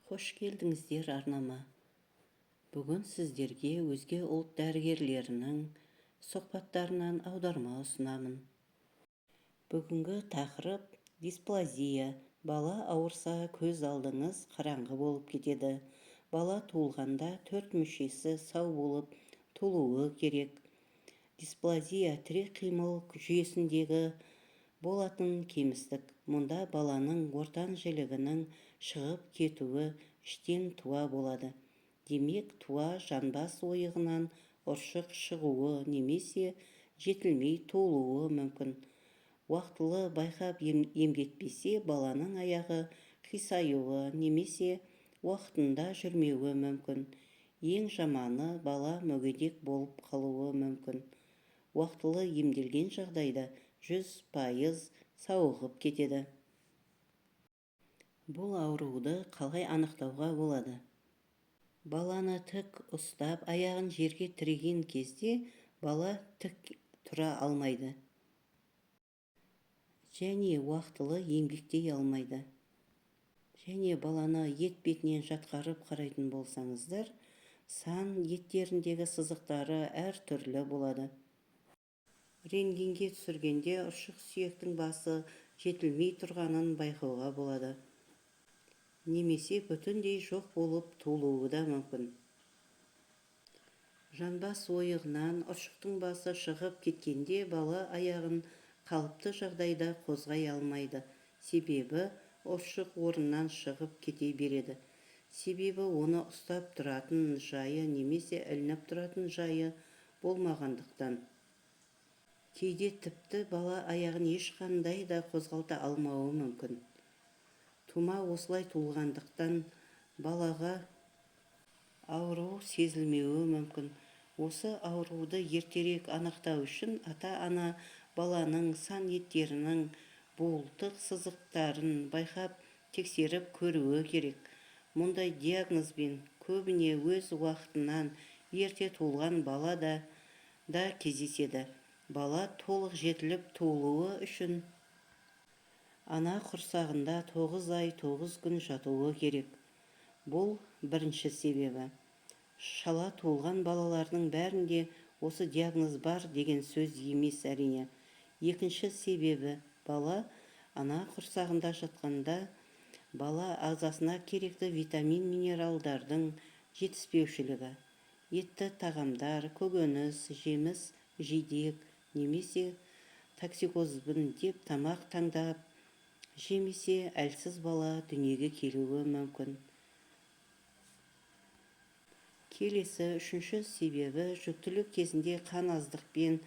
Хош келдіңіздер арнама. Бүгін сіздерге өзге ұлт дәрігерлерінің сұхбаттарынан аударма ұсынамын. Бүгінгі тақырып дисплазия. Бала ауырса көз алдыңыз қараңғы болып кетеді. Бала туылғанда 4 мүшесі сау болып туылуы керек. Дисплазия тірек қимыл жүйесіндегі болатын кемістік. Мұнда баланың ортан жілігінің шығып кетуі іштен туа болады. Демек, туа жанбас ойығынан ұршық шығуы немесе жетілмей туылуы мүмкін. Уақытылы байқап емдетпесе, баланың аяғы қисаюы немесе уақытында жүрмеуі мүмкін. Ең жаманы, бала мүгедек болып қалуы мүмкін. Уақытылы емделген жағдайда 100% сауығып кетеді. Бұл ауруды қалай анықтауға болады? Баланы тік ұстап, аяғын жерге тіреген кезде бала тік тұра алмайды және уақытылы еңбектей алмайды. Және баланы ет бетінен жатқарып қарайтын болсаңыздар, сан еттеріндегі сызықтары әр түрлі болады. Рентгенге түсіргенде ұршық сүйектің басы жетілмей тұрғанын байқауға болады. Немесе бүтіндей жоқ болып туылуы да мүмкін. Жанбас ойығынан ұршықтың басы шығып кеткенде бала аяғын қалыпты жағдайда қозғай алмайды. Себебі ұршық орнынан шығып кете береді. Себебі оны ұстап тұратын жайы немесе ілініп тұратын жайы болмағандықтан. Кейде тіпті бала аяғын ешқандай да қозғалта алмауы мүмкін. Тума осылай туылғандықтан балаға ауру сезілмеуі мүмкін. Осы ауруды ертерек анықтау үшін ата-ана баланың сан еттерінің буылтық сызықтарын байқап тексеріп көруі керек. Мұндай диагнозбен көбіне өз уақытынан ерте туылған бала да кездеседі. Бала толық жетіліп туылуы үшін ана құрсағында 9 ай 9 күн жатуы керек. Бұл бірінші себебі. Шала туылған балалардың бәрінде осы диагноз бар деген сөз емес әрине. Екінші себебі, бала ана құрсағында жатқанда бала ағзасына керекті витамин минералдардың жетіспеушілігі. Етті тағамдар, көкөніс, жеміс, жидек немесе токсикозбын деп тамақ таңдап жемесе, әлсіз бала дүниеге келуі мүмкін. Келесі үшінші себебі, жүктілік кезінде қан аздықпен,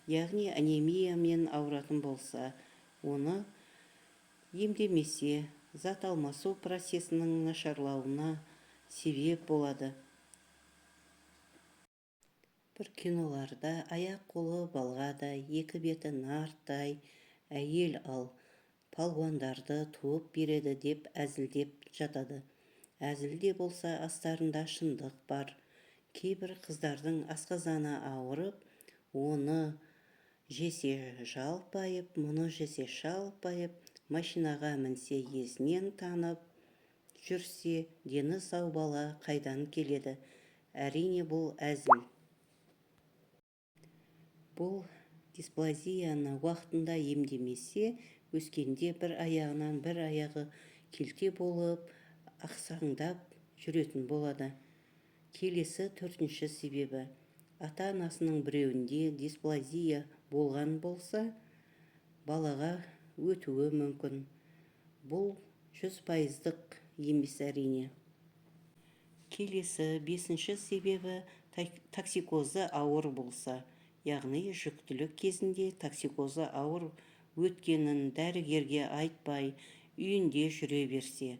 яғни анемиямен ауыратын болса, оны емдемесе, зат алмасу процесінің нашарлауына себеп болады. Бір киноларда аяқ-қолы балғадай, екі беті нарттай әйел ал палуандарды туып береді деп әзілдеп жатады. Әзілде болса, астарында шындық бар. Кейбір қыздардың асқазаны ауырып, оны жесе жалпайып, мұны жесе шалпайып, машинаға мінсе есінен танып жүрсе, дені сау бала қайдан келеді? Әрине, бұл әзіл. Бұл дисплазияны уақытында емдемесе, өскенде бір аяғынан бір аяғы келте болып, ақсаңдап жүретін болады. Келесі төртінші себебі. Ата-анасының біреуінде дисплазия болған болса, балаға өтуі мүмкін. Бұл 100%-дық емес әрине. Келесі бесінші себебі, токсикозы ауыр болса, яғни жүктілік кезінде токсикозы ауыр өткенін дәрігерге айтпай, үйінде жүре берсе.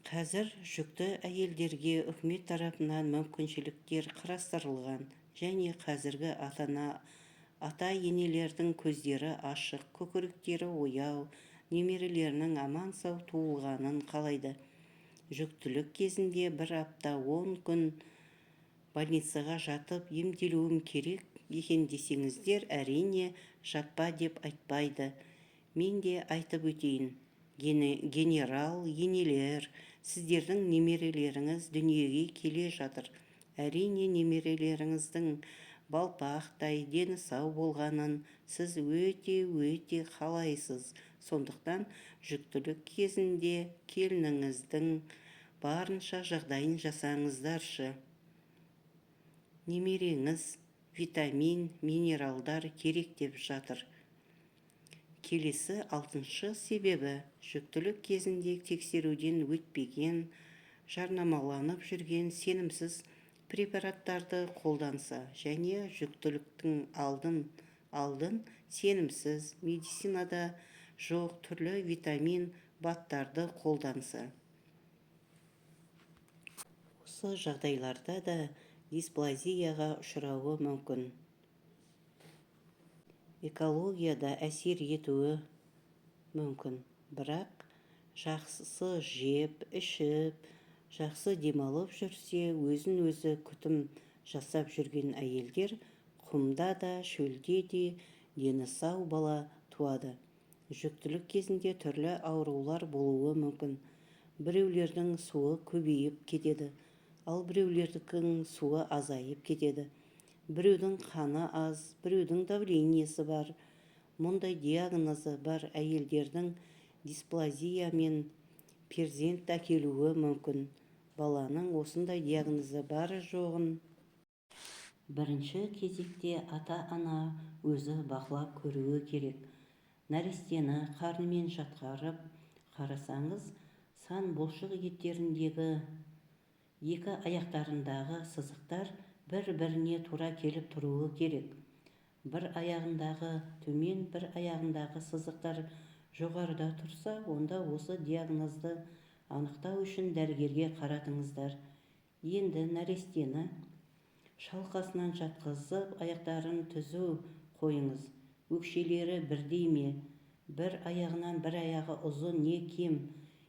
Қазір жүкті әйелдерге үкімет тарапынан мүмкіншіліктер қарастырылған және қазіргі ата-енелердің көздері ашық, көкіректері ояу, немерелерінің аман сау туылғанын қалайды. Жүктілік кезінде 1 апта 10 күн больницаға жатып емделуім керек екен десеңіздер, әрине жатпа деп айтпайды. Мен де айтып өтейін. Генерал, енелер, сіздердің немерелеріңіз дүниеге келе жатыр. Әрине, немерелеріңіздің балпақтай дені сау болғанын сіз өте қалайсыз. Сондықтан жүктілік кезінде келініңіздің барынша жағдайын жасаңыздаршы. Немереңіз витамин, минералдар керек деп жатыр. Келесі 6-шы себебі жүктілік кезінде тексеруден өтпеген, жарнамаланып жүрген сенімсіз препараттарды қолданса және жүктіліктің алдын сенімсіз медицинада жоқ түрлі витамин баттарды қолданса. Осы жағдайларда да дисплазияға ұшырауы мүмкін. Экологияда әсер етуі мүмкін, бірақ жақсы жеп, ішіп, жақсы демалып жүрсе, өзін-өзі күтім жасап жүрген әйелдер құмда да, шөлде де дені сау бала туады. Жүктілік кезінде түрлі аурулар болуы мүмкін. Біреулердің суы көбейіп кетеді, ал біреулердің суы азайып кетеді. Біреудің қаны аз, біреудің давлениесі бар. Мұндай диагнозы бар әйелдердің дисплазиямен перзент әкелуі мүмкін. Баланың осындай диагнозы бар жоғын бірінші кезекте ата-ана өзі бақылап көруі керек. Нәрестені қарнымен жатқарып қарасаңыз, сан бұлшық еттеріндегі екі аяқтарындағы сызықтар бір-біріне тура келіп тұруы керек. Бір аяғындағы төмен, бір аяғындағы сызықтар жоғарыда тұрса, онда осы диагнозды анықтау үшін дәрігерге қаратыңыздар. Енді нәрестені шалқасынан жатқызып, аяқтарын түзу қойыңыз. Өкшелері бірдей ме? Бір аяғынан бір аяғы ұзын не кем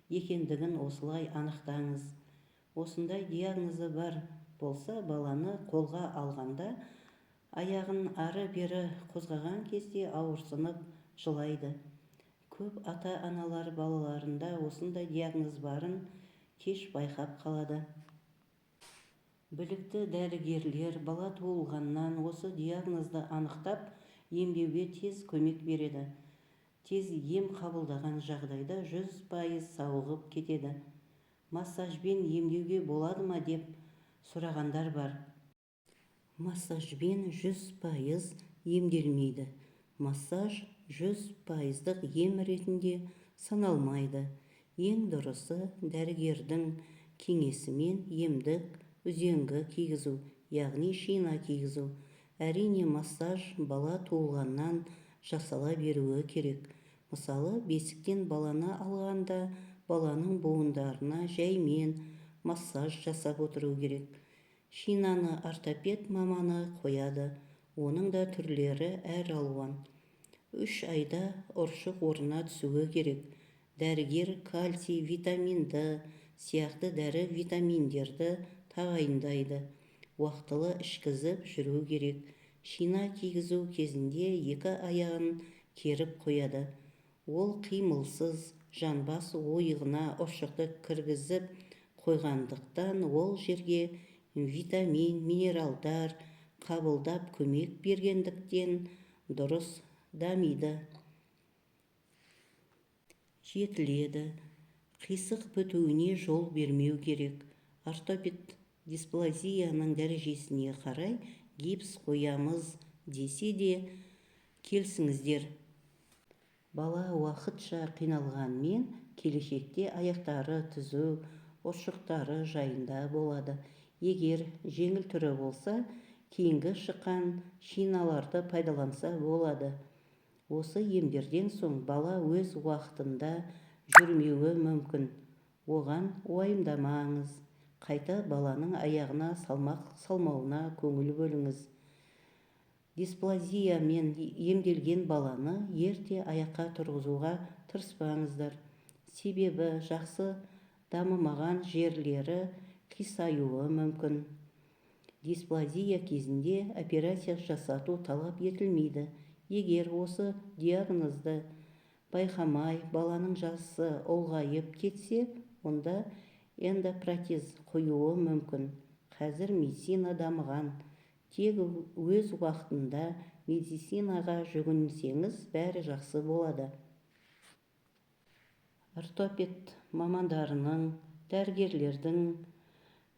екендігін осылай анықтаңыз. Осындай диагнозы бар болса, баланы қолға алғанда аяғын ары-бері қозғаған кезде ауырсынып жылайды. Көп ата-аналар балаларында осындай диагноз барын кеш байқап қалады. Білікті дәрігерлер бала туылғаннан осы диагнозды анықтап, емдеуге тез көмек береді. Тез ем қабылдаған жағдайда 100% сауығып кетеді. Массажбен емдеуге болады ма деп сұрағандар бар. Массажбен 100% емделмейді. Массаж 100%-дық ем ретінде саналмайды. Ең дұрысы дәрігердің кеңесімен емдік үзеңгі кигізу, яғни шина кигізу. Әрине, массаж бала туылғаннан жасала беруі керек. Мысалы, бесіктен баланы алғанда баланың буындарына жаймен массаж жасап отыру керек. Шинаны ортопед маманы қояды. Оның да түрлері әр алуан. 3 айда ұршық орнына түсуі керек. Дәрігер кальций, витамин D сияқты дәрі витаминдерді тағайындайды. Уақтылы ішкізіп жүру керек. Шина кигізу кезінде екі аяғын керіп қояды. Ол қимылсыз, жанбас ойығына ұршықты кіргізіп қойғандықтан ол жерге витамин, минералдар қабылдап көмек бергендіктен дұрыс дамиды, жетіледі. Қисық бітуіне жол бермеу керек. Ортопед дисплазияның дәрежесіне қарай гипс қоямыз десе де келсіңіздер. Бала уақытша қиналғанмен келешекте аяқтары түзу, ұршықтары жайында болады. Егер жеңіл түрі болса, кейінгі шыққан шиналарды пайдаланса болады. Осы емдерден соң бала өз уақытында жүрмеуі мүмкін. Оған уайымдамаңыз. Қайта баланың аяғына салмақ салмауына көңіл бөліңіз. Дисплазиямен емделген баланы ерте аяққа тұрғызуға тырыспаңыздар. Себебі жақсы дамымаған жерлері қисаюы мүмкін. Дисплазия кезінде операция жасату талап етілмейді. Егер осы диагнозды байқамай баланың жасы ұлғайып кетсе, онда эндопротез қоюы мүмкін. Қазір медицина дамыған. Тек өз уақытында медицинаға жүгінсеңіз, бәрі жақсы болады. Ортопед мамандарының, дәрігерлердің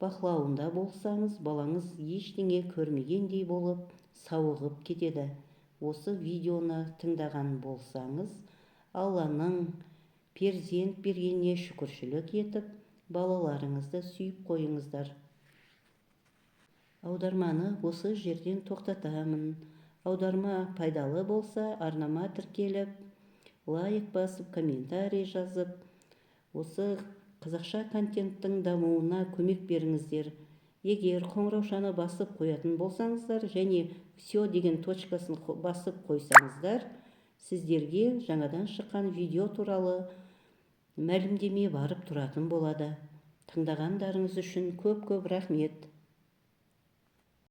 бақылауында болсаңыз, балаңыз ештеңе көрмегендей болып сауығып кетеді. Осы видеоны тыңдаған болсаңыз, Алланың перзент бергеніне шүкіршілік етіп, балаларыңызды сүйіп қойыңыздар. Аударманы осы жерден тоқтатамын. Аударма пайдалы болса, арнама тіркеліп, лайк басып, комментарий жазып, осы қазақша контенттің дамуына көмек беріңіздер. Егер қоңыраушаны басып қоятын болсаңыздар және все деген точкасын басып қойсаңыздар, сіздерге жаңадан шыққан видео туралы мәлімдеме барып тұратын болады. Тыңдағандарыңыз үшін көп-көп рахмет.